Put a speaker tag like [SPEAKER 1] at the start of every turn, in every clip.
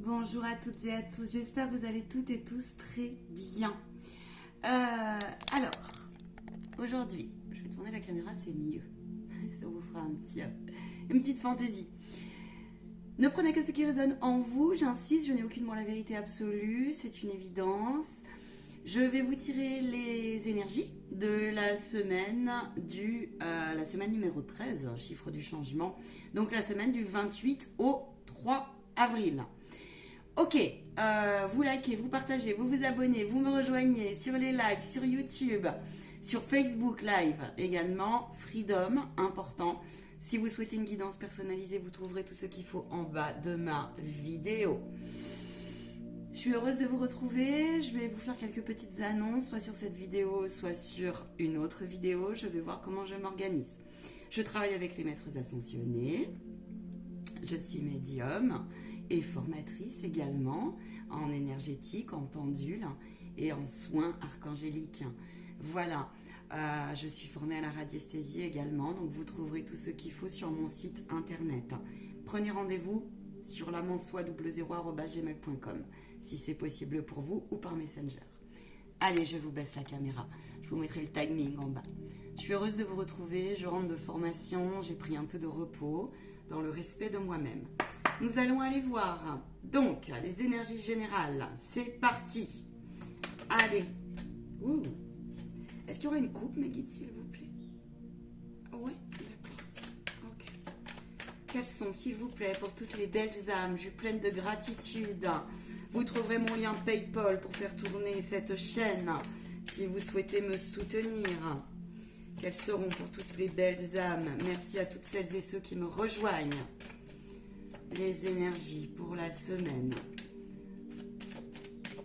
[SPEAKER 1] Bonjour à toutes et à tous, j'espère que vous allez toutes et tous très bien. Alors, aujourd'hui, je vais tourner la caméra, c'est mieux. Ça vous fera une petite fantaisie. Ne prenez que ce qui résonne en vous, j'insiste, je n'ai aucunement la vérité absolue, c'est une évidence. Je vais vous tirer les énergies de la semaine la semaine numéro 13, chiffre du changement, donc la semaine du 28 au 3 avril. Ok, vous likez, vous partagez, vous vous abonnez, vous me rejoignez sur les lives, sur YouTube, sur Facebook Live également. Freedom, important. Si vous souhaitez une guidance personnalisée, vous trouverez tout ce qu'il faut en bas de ma vidéo. Je suis heureuse de vous retrouver. Je vais vous faire quelques petites annonces, soit sur cette vidéo, soit sur une autre vidéo. Je vais voir comment je m'organise. Je travaille avec les maîtres ascensionnés. Je suis médium et formatrice également en énergétique, en pendule et en soins archangéliques. Voilà, je suis formée à la radiesthésie également, donc vous trouverez tout ce qu'il faut sur mon site internet. Prenez rendez-vous sur lamansois00@gmail.com si c'est possible pour vous ou par Messenger. Allez, je vous baisse la caméra, je vous mettrai le timing en bas. Je suis heureuse de vous retrouver, je rentre de formation, j'ai pris un peu de repos dans le respect de moi-même. Nous allons aller voir donc les énergies générales. C'est parti. Allez. Ouh. Est-ce qu'il y aura une coupe, mes guides, s'il vous plaît? Oui, d'accord. Ok. Quels sont, s'il vous plaît, pour toutes les belles âmes? Je suis pleine de gratitude. Vous trouverez mon lien PayPal pour faire tourner cette chaîne si vous souhaitez me soutenir. Quelles seront pour toutes les belles âmes? Merci à toutes celles et ceux qui me rejoignent. Les énergies pour la semaine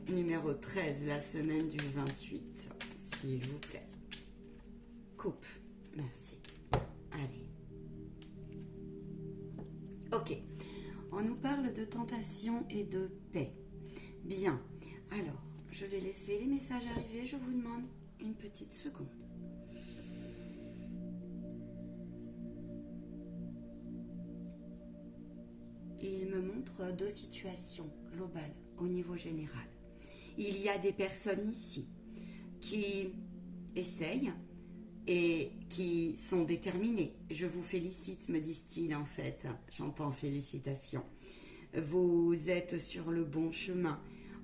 [SPEAKER 1] numéro 13, la semaine du 28, s'il vous plaît. Coupe, merci. Allez. Ok, on nous parle de tentation et de paix. Bien, alors, je vais laisser les messages arriver, je vous demande une petite seconde. Il me montre deux situations globales au niveau général. Il y a des personnes ici qui essayent et qui sont déterminées. Je vous félicite, me disent-ils en fait. J'entends félicitations. Vous êtes sur le bon chemin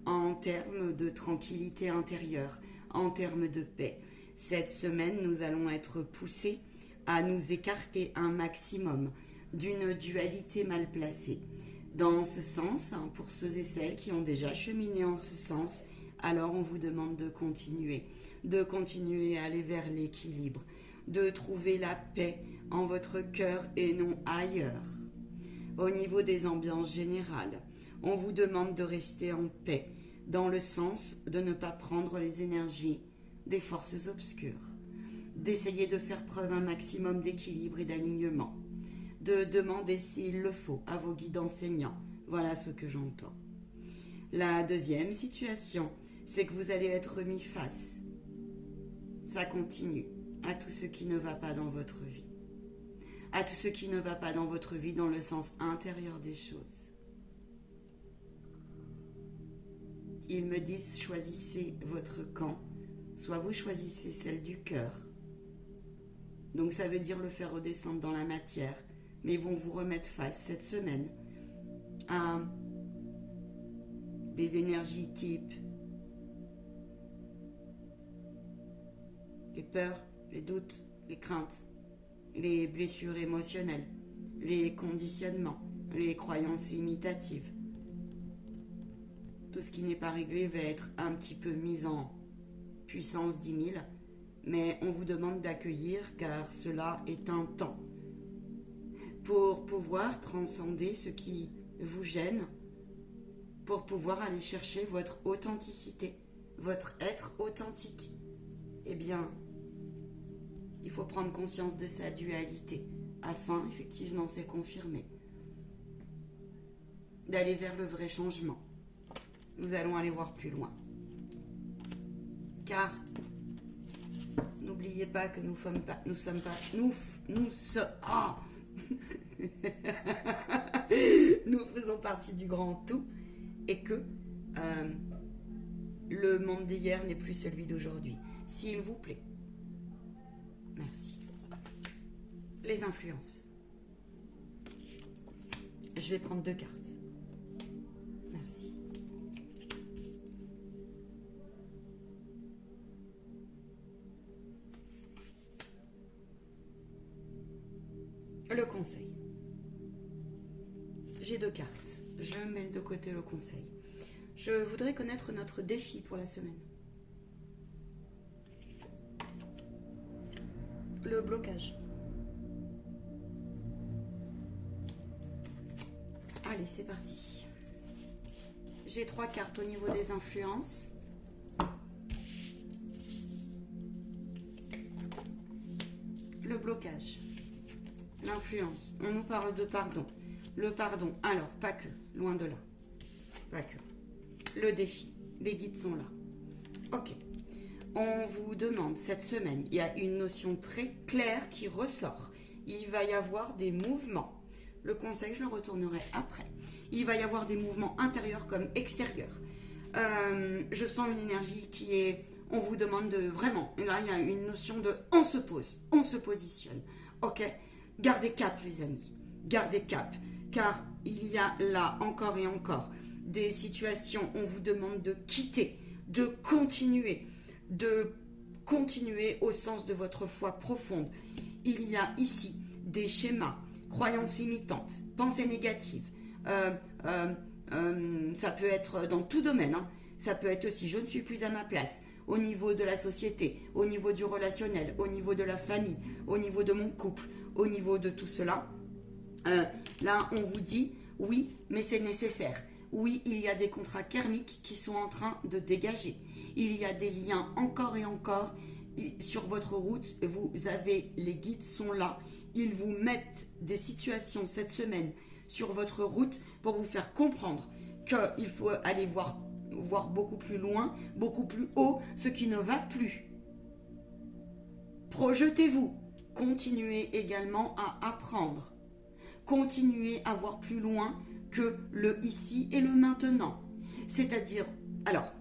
[SPEAKER 1] en termes de tranquillité intérieure, en termes de paix. Cette semaine, nous allons être poussés à nous écarter un maximum d'une dualité mal placée. Dans ce sens, pour ceux et celles qui ont déjà cheminé en ce sens, alors on vous demande de continuer à aller vers l'équilibre, de trouver la paix en votre cœur et non ailleurs. Au niveau des ambiances générales, on vous demande de rester en paix, dans le sens de ne pas prendre les énergies des forces obscures, d'essayer de faire preuve un maximum d'équilibre et d'alignement, de demander s'il le faut à vos guides enseignants. Voilà ce que j'entends. La deuxième situation, c'est que vous allez être mis face. Ça continue à tout ce qui ne va pas dans votre vie. À tout ce qui ne va pas dans votre vie dans le sens intérieur des choses. Ils me disent choisissez votre camp, soit vous choisissez celle du cœur. Donc ça veut dire le faire redescendre dans la matière, mais ils vont vous remettre face cette semaine à des énergies type les peurs, les doutes, les craintes, les blessures émotionnelles, les conditionnements, les croyances imitatives. Tout ce qui n'est pas réglé va être un petit peu mis en puissance 10 000, mais on vous demande d'accueillir car cela est un temps. Pour pouvoir transcender ce qui vous gêne, pour pouvoir aller chercher votre authenticité, votre être authentique, eh bien, il faut prendre conscience de sa dualité, afin, effectivement, c'est confirmé, d'aller vers le vrai changement. Nous allons aller voir plus loin. Car, n'oubliez pas que nous faisons partie du grand tout et que le monde d'hier n'est plus celui d'aujourd'hui. S'il vous plaît. Merci. Les influences. Je vais prendre 2 cartes. Merci. Le conseil. J'ai 2 cartes. Je mets de côté le conseil. Je voudrais connaître notre défi pour la semaine. Le blocage. Allez, c'est parti. J'ai 3 cartes au niveau des influences. Le blocage. L'influence. On nous parle de pardon. Le pardon. Alors, pas que. Loin de là. Pas que. Le défi. Les guides sont là. Ok. On vous demande cette semaine, il y a une notion très claire qui ressort. Il va y avoir des mouvements. Le conseil, je le retournerai après. Il va y avoir des mouvements intérieurs comme extérieurs. Je sens une énergie qui est... On vous demande de vraiment... Là, il y a une notion de... On se pose, on se positionne. Ok? Gardez cap, les amis. Gardez cap. Car il y a là, encore et encore, des situations, on vous demande de quitter, de continuer au sens de votre foi profonde. Il y a ici des schémas, croyances limitantes, pensées négatives. Ça peut être dans tout domaine. Hein. Ça peut être aussi, je ne suis plus à ma place, au niveau de la société, au niveau du relationnel, au niveau de la famille, au niveau de mon couple, au niveau de tout cela. Là, on vous dit, oui, mais c'est nécessaire. Oui, il y a des contrats karmiques qui sont en train de dégager. Il y a des liens encore et encore sur votre route. Vous avez, les guides sont là. Ils vous mettent des situations cette semaine sur votre route pour vous faire comprendre qu'il faut aller voir beaucoup plus loin, beaucoup plus haut, ce qui ne va plus. Projetez-vous. Continuez également à apprendre. Continuez à voir plus loin que le ici et le maintenant. C'est-à-dire, alors,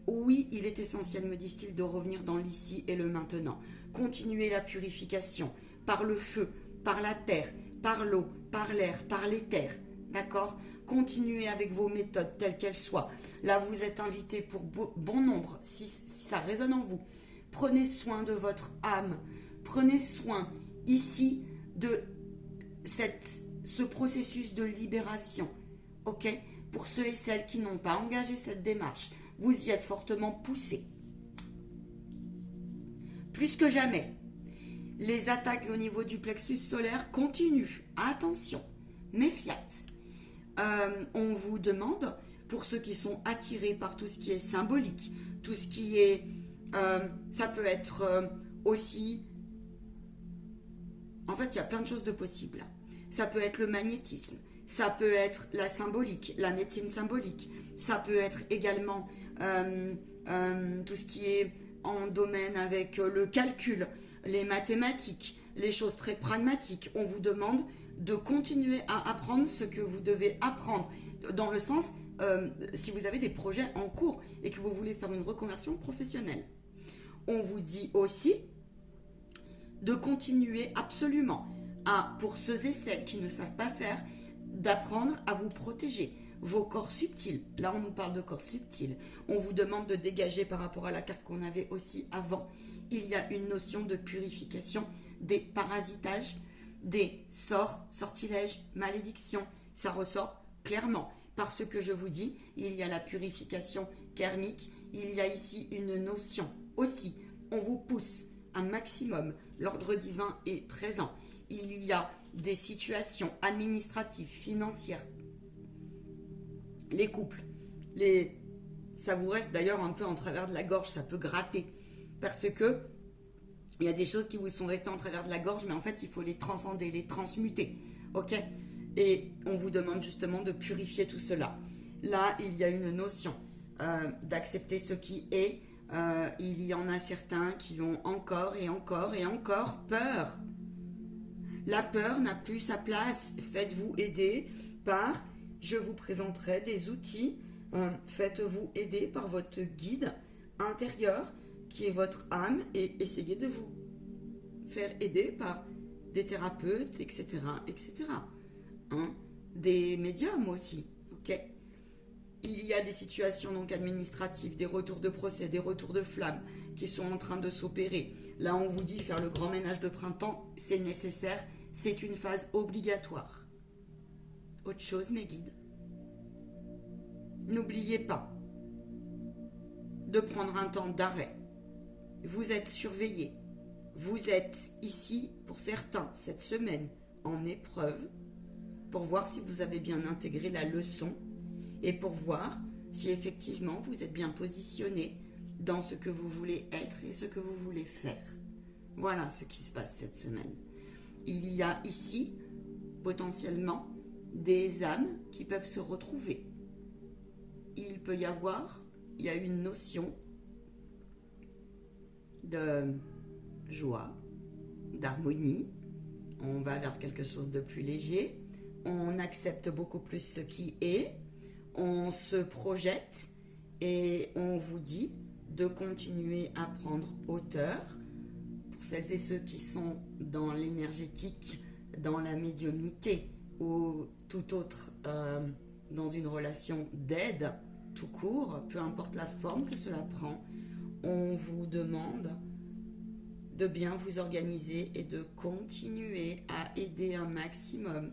[SPEAKER 1] oui, il est essentiel, me disent-ils, de revenir dans l'ici et le maintenant. Continuez la purification par le feu, par la terre, par l'eau, par l'air, par l'éther. D'accord ? Continuez avec vos méthodes telles qu'elles soient. Là, vous êtes invité pour bon nombre, si ça résonne en vous. Prenez soin de votre âme. Prenez soin ici de ce processus de libération. Ok ? Pour ceux et celles qui n'ont pas engagé cette démarche, vous y êtes fortement poussés. Plus que jamais, les attaques au niveau du plexus solaire continuent. Attention, méfiat. On vous demande, pour ceux qui sont attirés par tout ce qui est symbolique, tout ce qui est... ça peut être aussi... En fait, il y a plein de choses de possibles. Ça peut être le magnétisme, ça peut être la symbolique, la médecine symbolique. Ça peut être également tout ce qui est en domaine avec le calcul, les mathématiques, les choses très pragmatiques. On vous demande de continuer à apprendre ce que vous devez apprendre. Dans le sens, si vous avez des projets en cours et que vous voulez faire une reconversion professionnelle. On vous dit aussi de continuer absolument pour ceux et celles qui ne savent pas faire, d'apprendre à vous protéger. Vos corps subtils, là on nous parle de corps subtils, on vous demande de dégager par rapport à la carte qu'on avait aussi avant. Il y a une notion de purification des parasitages, des sorts, sortilèges, malédictions. Ça ressort clairement. Parce que je vous dis, il y a la purification karmique, il y a ici une notion aussi. On vous pousse un maximum, l'ordre divin est présent. Il y a des situations administratives, financières, les couples, ça vous reste d'ailleurs un peu en travers de la gorge, ça peut gratter, parce que il y a des choses qui vous sont restées en travers de la gorge, mais en fait il faut les transcender, les transmuter, ok ? Et on vous demande justement de purifier tout cela. Là, il y a une notion d'accepter ce qui est. Il y en a certains qui ont encore et encore et encore peur. La peur n'a plus sa place. Faites-vous aider par je vous présenterai des outils. Faites-vous aider par votre guide intérieur qui est votre âme et essayez de vous faire aider par des thérapeutes, etc. etc. Hein? Des médiums aussi. Ok? Il y a des situations donc administratives, des retours de procès, des retours de flammes qui sont en train de s'opérer. Là, on vous dit faire le grand ménage de printemps, c'est nécessaire, c'est une phase obligatoire. Autre chose, mes guides. N'oubliez pas de prendre un temps d'arrêt. Vous êtes surveillés. Vous êtes ici, pour certains, cette semaine, en épreuve, pour voir si vous avez bien intégré la leçon et pour voir si effectivement vous êtes bien positionné dans ce que vous voulez être et ce que vous voulez faire. Voilà ce qui se passe cette semaine. Il y a ici, potentiellement, des âmes qui peuvent se retrouver. Il peut y avoir, il y a une notion de joie, d'harmonie. On va vers quelque chose de plus léger. On accepte beaucoup plus ce qui est. On se projette et on vous dit de continuer à prendre hauteur. Pour celles et ceux qui sont dans l'énergétique, dans la médiumnité ou tout autre, dans une relation d'aide tout court, peu importe la forme que cela prend, on vous demande de bien vous organiser et de continuer à aider un maximum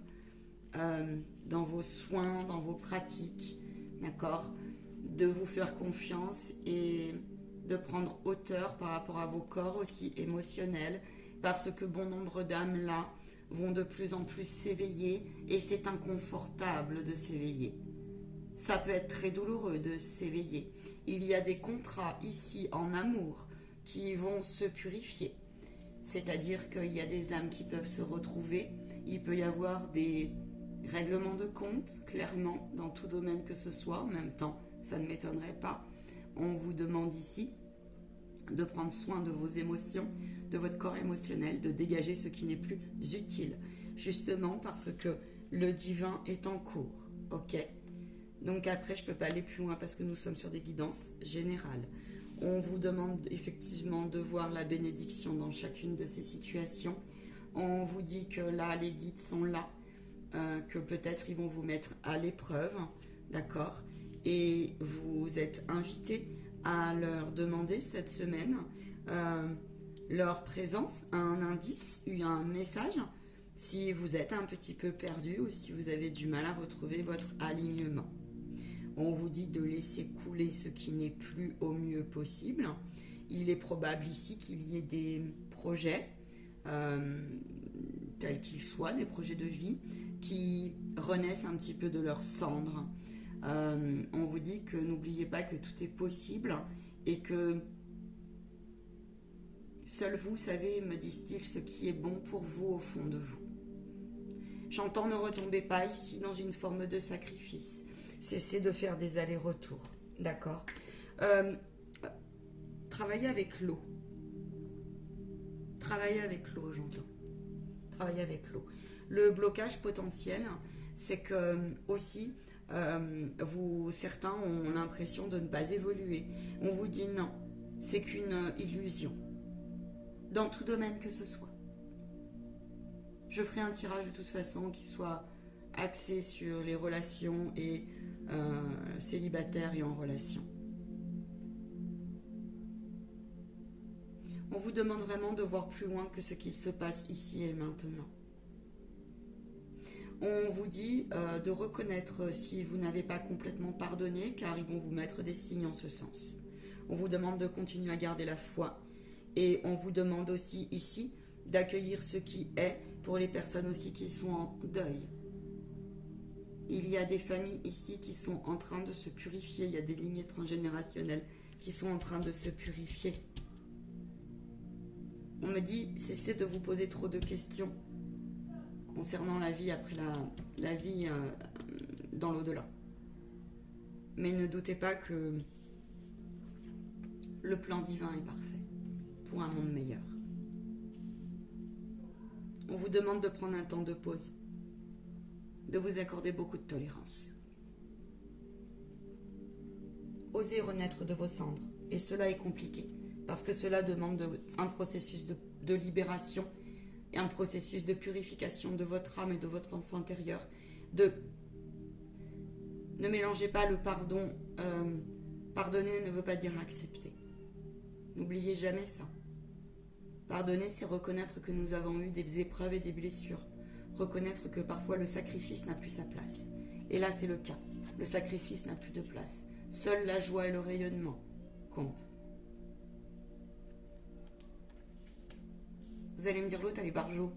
[SPEAKER 1] dans vos soins, dans vos pratiques, d'accord? De vous faire confiance et de prendre hauteur par rapport à vos corps aussi émotionnels, parce que bon nombre d'âmes là vont de plus en plus s'éveiller et c'est inconfortable de s'éveiller. Ça peut être très douloureux de s'éveiller. Il y a des contrats ici en amour qui vont se purifier. C'est-à-dire qu'il y a des âmes qui peuvent se retrouver. Il peut y avoir des règlements de compte, clairement, dans tout domaine que ce soit. En même temps, ça ne m'étonnerait pas. On vous demande ici de prendre soin de vos émotions, de votre corps émotionnel, de dégager ce qui n'est plus utile. Justement parce que le divin est en cours. Ok ? Donc après, je ne peux pas aller plus loin parce que nous sommes sur des guidances générales. On vous demande effectivement de voir la bénédiction dans chacune de ces situations. On vous dit que là, les guides sont là, que peut-être ils vont vous mettre à l'épreuve, d'accord? Et vous êtes invités à leur demander cette semaine leur présence, un indice, un message, si vous êtes un petit peu perdu ou si vous avez du mal à retrouver votre alignement. On vous dit de laisser couler ce qui n'est plus au mieux possible. Il est probable ici qu'il y ait des projets, tels qu'ils soient, des projets de vie, qui renaissent un petit peu de leur cendre. On vous dit que n'oubliez pas que tout est possible et que seul vous savez, me disent-ils, ce qui est bon pour vous au fond de vous. J'entends ne retombez pas ici dans une forme de sacrifice. Cessez de faire des allers-retours, d'accord? Travaillez avec l'eau. Travaillez avec l'eau, j'entends. Travaillez avec l'eau. Le blocage potentiel, c'est que aussi, certains ont l'impression de ne pas évoluer. On vous dit non, c'est qu'une illusion. Dans tout domaine que ce soit. Je ferai un tirage de toute façon qui soit axé sur les relations et célibataires et en relation. On vous demande vraiment de voir plus loin que ce qu'il se passe ici et maintenant. On vous dit de reconnaître si vous n'avez pas complètement pardonné, car ils vont vous mettre des signes en ce sens. On vous demande de continuer à garder la foi et on vous demande aussi ici d'accueillir ce qui est pour les personnes aussi qui sont en deuil. Il y a des familles ici qui sont en train de se purifier. Il y a des lignées transgénérationnelles qui sont en train de se purifier. On me dit, cessez de vous poser trop de questions concernant la vie après la vie dans l'au-delà. Mais ne doutez pas que le plan divin est parfait pour un monde meilleur. On vous demande de prendre un temps de pause, de vous accorder beaucoup de tolérance. osez renaître de vos cendres. Et cela est compliqué, parce que cela demande un processus de libération et un processus de purification de votre âme et de votre enfant intérieur. Ne mélangez pas le pardon. Pardonner ne veut pas dire accepter. N'oubliez jamais ça. Pardonner, c'est reconnaître que nous avons eu des épreuves et des blessures. Reconnaître que parfois le sacrifice n'a plus sa place. Et là, c'est le cas. Le sacrifice n'a plus de place. Seule la joie et le rayonnement comptent. Vous allez me dire, l'autre, elle est barjo.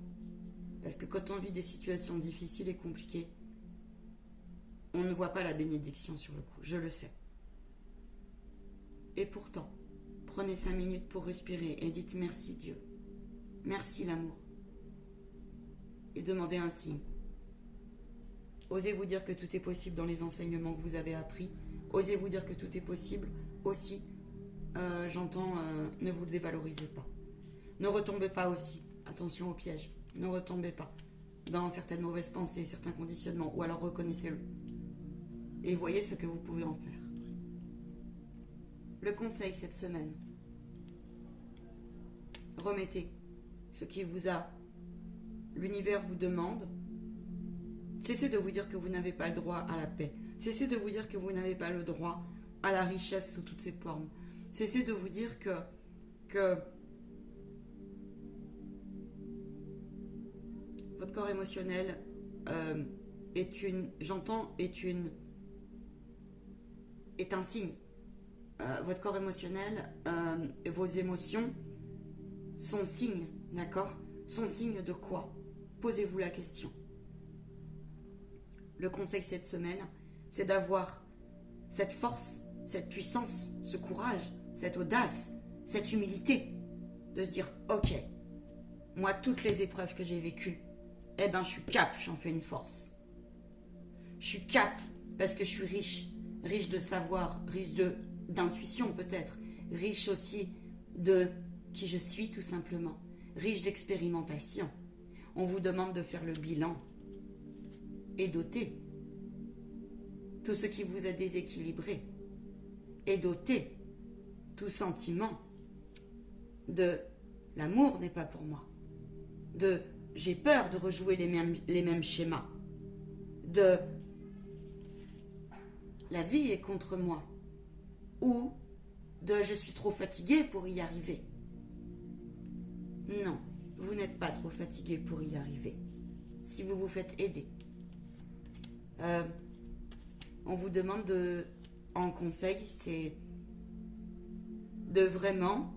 [SPEAKER 1] Parce que quand on vit des situations difficiles et compliquées, on ne voit pas la bénédiction sur le coup. Je le sais. Et pourtant, prenez 5 minutes pour respirer et dites merci Dieu. Merci l'amour. Et demandez un signe. Osez vous dire que tout est possible dans les enseignements que vous avez appris. Osez vous dire que tout est possible aussi. J'entends, ne vous le dévalorisez pas. Ne retombez pas aussi. Attention au piège. Ne retombez pas dans certaines mauvaises pensées, certains conditionnements. Ou alors reconnaissez-le. Et voyez ce que vous pouvez en faire. Le conseil cette semaine. Remettez ce qui vous a. L'univers vous demande. Cessez de vous dire que vous n'avez pas le droit à la paix. Cessez de vous dire que vous n'avez pas le droit à la richesse sous toutes ses formes. Cessez de vous dire que votre corps émotionnel est un signe. Votre corps émotionnel et vos émotions sont signes, d'accord? Sont signes de quoi? Posez-vous la question. Le conseil cette semaine, c'est d'avoir cette force, cette puissance, ce courage, cette audace, cette humilité, de se dire, ok, moi, toutes les épreuves que j'ai vécues, eh ben, je suis cap, j'en fais une force. Je suis cap parce que je suis riche de savoir, riche d'intuition peut-être, riche aussi de qui je suis tout simplement, riche d'expérimentation. On vous demande de faire le bilan et d'ôter tout ce qui vous a déséquilibré et d'ôter tout sentiment de l'amour n'est pas pour moi, de j'ai peur de rejouer les mêmes schémas, de la vie est contre moi, ou de je suis trop fatigué pour y arriver. Non, vous n'êtes pas trop fatigué pour y arriver. Si vous vous faites aider. On vous demande en conseil, c'est de vraiment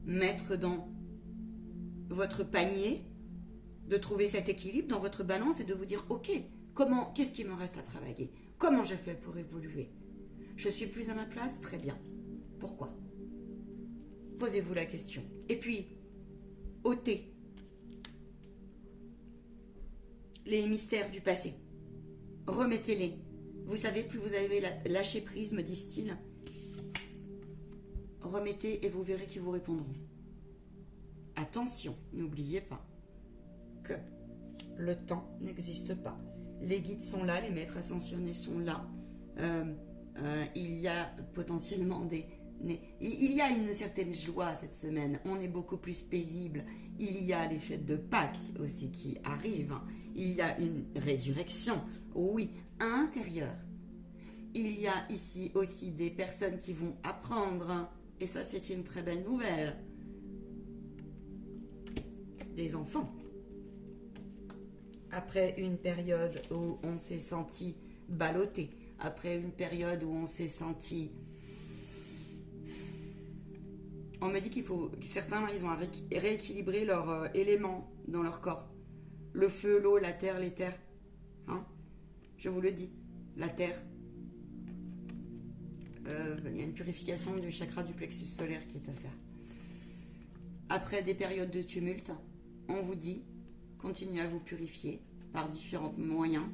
[SPEAKER 1] mettre dans votre panier, de trouver cet équilibre dans votre balance et de vous dire, ok, qu'est-ce qui me reste à travailler? Comment je fais pour évoluer? Je suis plus à ma place? Très bien. Pourquoi? Posez-vous la question. Et puis, ôtez les mystères du passé. Remettez-les. Vous savez, plus vous avez lâché prise, me disent-ils, remettez et vous verrez qu'ils vous répondront. Attention, n'oubliez pas que le temps n'existe pas. Les guides sont là, les maîtres ascensionnés sont là. Il y a potentiellement il y a une certaine joie cette semaine. On est beaucoup plus paisible. Il y a les fêtes de Pâques aussi qui arrivent. Il y a une résurrection, oui, intérieure. Il y a ici aussi des personnes qui vont apprendre, et ça c'est une très belle nouvelle, des enfants. Après une période où on s'est senti ballotté, après une période où on s'est senti... On me dit certains, ils ont rééquilibré leurs éléments dans leur corps. Le feu, l'eau, la terre, l'éther. Hein? Je vous le dis, la terre. Il y a une purification du chakra du plexus solaire qui est à faire. Après des périodes de tumulte, on vous dit, continuez à vous purifier par différents moyens.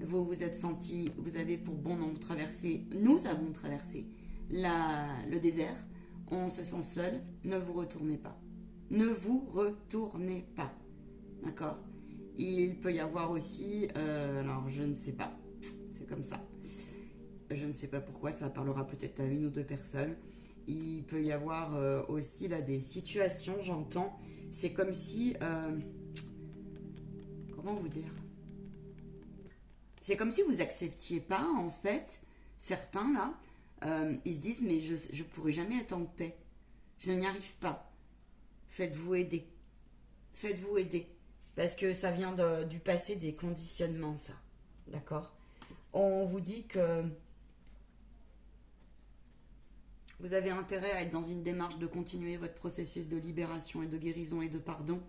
[SPEAKER 1] Vous vous êtes senti, vous avez pour bon nombre traversé, nous avons traversé le désert. On se sent seul, ne vous retournez pas. Ne vous retournez pas. D'accord? Il peut y avoir aussi, alors je ne sais pas, c'est comme ça. Je ne sais pas pourquoi, ça parlera peut-être à une ou deux personnes. Il peut y avoir aussi là des situations, j'entends. C'est comme si... comment vous dire? C'est comme si vous acceptiez pas, en fait, certains là, ils se disent, mais je ne pourrai jamais être en paix. Je n'y arrive pas. Faites-vous aider. Faites-vous aider. Parce que ça vient du passé, des conditionnements, ça. D'accord? On vous dit que vous avez intérêt à être dans une démarche de continuer votre processus de libération et de guérison et de pardon,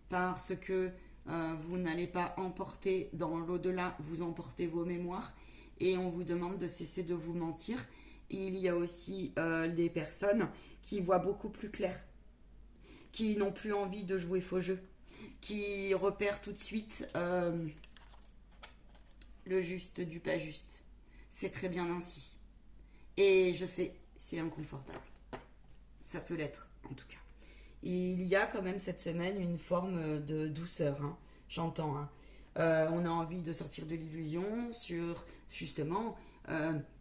[SPEAKER 1] parce que vous n'allez pas emporter dans l'au-delà, vous emportez vos mémoires, et on vous demande de cesser de vous mentir. Il y a aussi les personnes qui voient beaucoup plus clair, qui n'ont plus envie de jouer faux jeu, qui repèrent tout de suite le juste du pas juste. C'est très bien ainsi. Et je sais, c'est inconfortable. Ça peut l'être, en tout cas. Il y a quand même cette semaine une forme de douceur, hein, j'entends. Hein. On a envie de sortir de l'illusion sur, justement,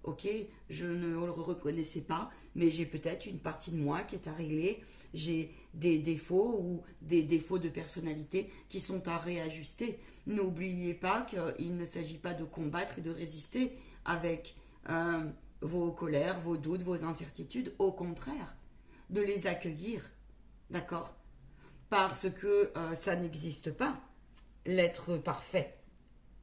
[SPEAKER 1] ok, je ne le reconnaissais pas, mais j'ai peut-être une partie de moi qui est à régler. J'ai des défauts ou des défauts de personnalité qui sont à réajuster. N'oubliez pas qu'il ne s'agit pas de combattre et de résister avec vos colères, vos doutes, vos incertitudes. Au contraire, de les accueillir. D'accord? Parce que ça n'existe pas, l'être parfait.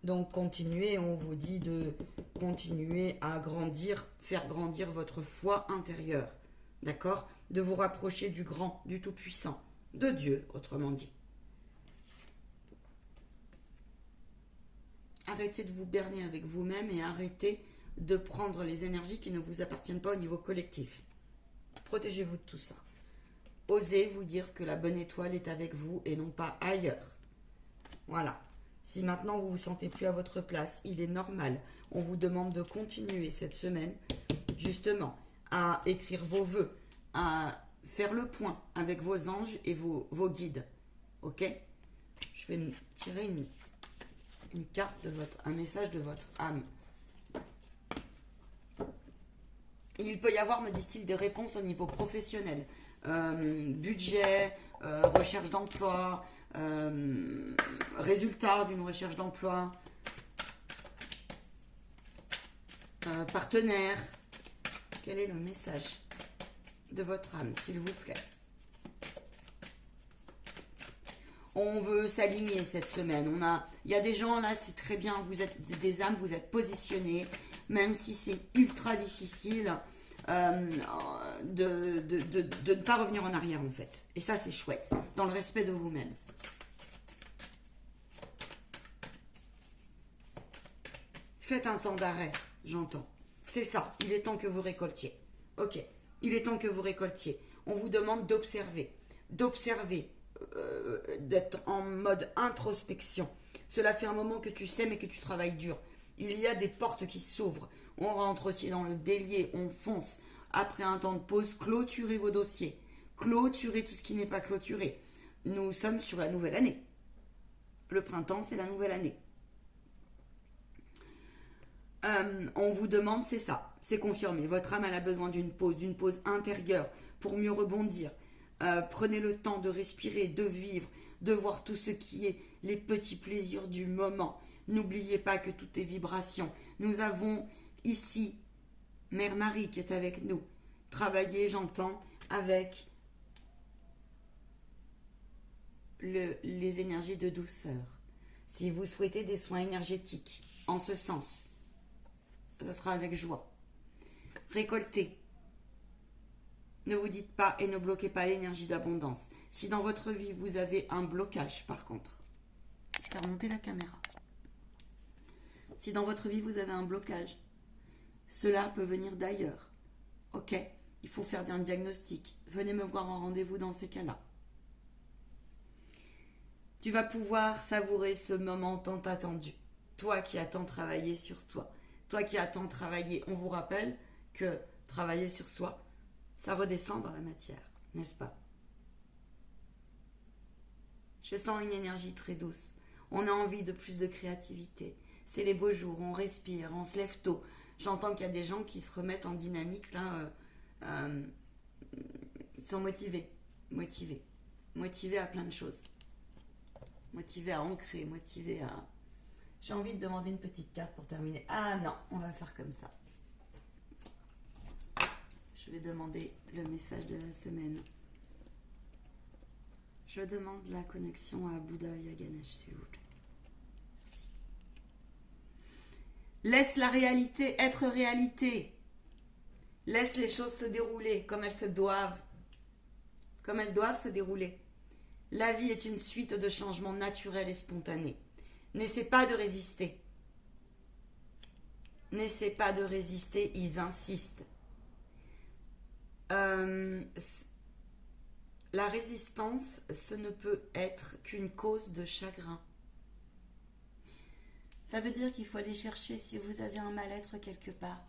[SPEAKER 1] Donc continuez, on vous dit de continuer à grandir, faire grandir votre foi intérieure. D'accord? De vous rapprocher du grand, du tout-puissant, de Dieu, autrement dit. Arrêtez de vous berner avec vous-même et arrêtez de prendre les énergies qui ne vous appartiennent pas au niveau collectif. Protégez-vous de tout ça. Osez vous dire que la bonne étoile est avec vous et non pas ailleurs. Voilà. Si maintenant vous vous sentez plus à votre place, il est normal. On vous demande de continuer cette semaine, justement, à écrire vos vœux, à faire le point avec vos anges et vos guides. Ok? Je vais tirer une carte de un message de votre âme. Il peut y avoir, me disent-ils, des réponses au niveau professionnel. Budget, recherche d'emploi, résultat d'une recherche d'emploi, partenaire. Quel est le message de votre âme, s'il vous plaît? On veut s'aligner cette semaine. Il y a des gens là, c'est très bien, vous êtes des âmes, vous êtes positionnés, même si c'est ultra difficile. De ne pas revenir en arrière en fait. Et ça c'est chouette, dans le respect de vous-même. Faites un temps d'arrêt, j'entends. C'est ça, il est temps que vous récoltiez. Ok, il est temps que vous récoltiez. On vous demande d'observer, d'être en mode introspection. Cela fait un moment que tu sais mais que tu travailles dur. Il y a des portes qui s'ouvrent. On rentre aussi dans le bélier, on fonce. Après un temps de pause, clôturez vos dossiers. Clôturez tout ce qui n'est pas clôturé. Nous sommes sur la nouvelle année. Le printemps, c'est la nouvelle année. On vous demande, c'est ça, c'est confirmé. Votre âme, elle a besoin d'une pause intérieure pour mieux rebondir. Prenez le temps de respirer, de vivre, de voir tout ce qui est les petits plaisirs du moment. N'oubliez pas que tout est vibration. Nous avons ici Mère Marie qui est avec nous. Travaillez, j'entends, avec les énergies de douceur. Si vous souhaitez des soins énergétiques, en ce sens, ça sera avec joie. Récoltez. Ne vous dites pas et ne bloquez pas l'énergie d'abondance. Si dans votre vie vous avez un blocage, par contre, je vais remonter la caméra. Si dans votre vie vous avez un blocage, cela peut venir d'ailleurs. Ok, il faut faire un diagnostic. Venez me voir en rendez-vous dans ces cas-là. Tu vas pouvoir savourer ce moment tant attendu. Toi qui as tant travaillé sur toi. Toi qui as tant travaillé. On vous rappelle que travailler sur soi, ça redescend dans la matière, n'est-ce pas? Je sens une énergie très douce. On a envie de plus de créativité. C'est les beaux jours, on respire, on se lève tôt. J'entends qu'il y a des gens qui se remettent en dynamique là, ils sont motivés, motivés à plein de choses, motivés à ancrer, motivés à... J'ai envie de demander une petite carte pour terminer. Ah non, on va faire comme ça. Je vais demander le message de la semaine. Je demande la connexion à Bouddha et à Ganesh, s'il vous plaît. Laisse la réalité être réalité. Laisse les choses se dérouler comme elles se doivent. Comme elles doivent se dérouler. La vie est une suite de changements naturels et spontanés. N'essaie pas de résister. N'essaie pas de résister, ils insistent. La résistance, ce ne peut être qu'une cause de chagrin. Ça veut dire qu'il faut aller chercher si vous avez un mal-être quelque part.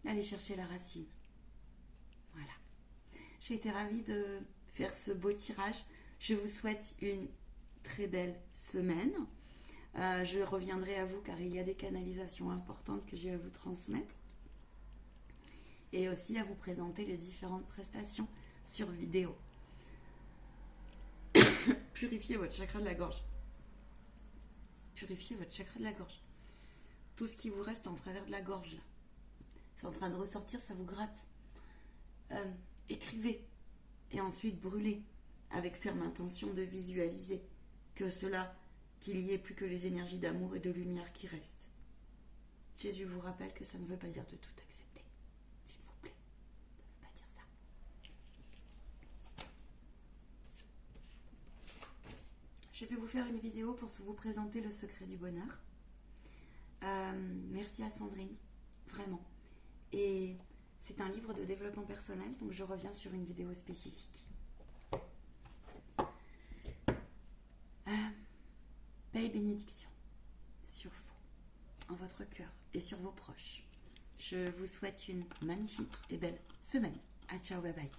[SPEAKER 1] Allez chercher la racine. Voilà. J'ai été ravie de faire ce beau tirage. Je vous souhaite une très belle semaine. Je reviendrai à vous car il y a des canalisations importantes que j'ai à vous transmettre. Et aussi à vous présenter les différentes prestations sur vidéo. Purifiez votre chakra de la gorge. Purifiez votre chakra de la gorge. Tout ce qui vous reste en travers de la gorge, là. C'est en train de ressortir, ça vous gratte. Écrivez. Et ensuite brûlez. Avec ferme intention de visualiser que qu'il y ait plus que les énergies d'amour et de lumière qui restent. Jésus vous rappelle que ça ne veut pas dire de tout accepter. S'il vous plaît. Ça ne veut pas dire ça. Je vais vous faire une vidéo pour vous présenter le secret du bonheur. Merci à Sandrine, vraiment. Et c'est un livre de développement personnel, donc je reviens sur une vidéo spécifique. Paix et bénédiction sur vous, en votre cœur et sur vos proches. Je vous souhaite une magnifique et belle semaine. À ciao, bye bye.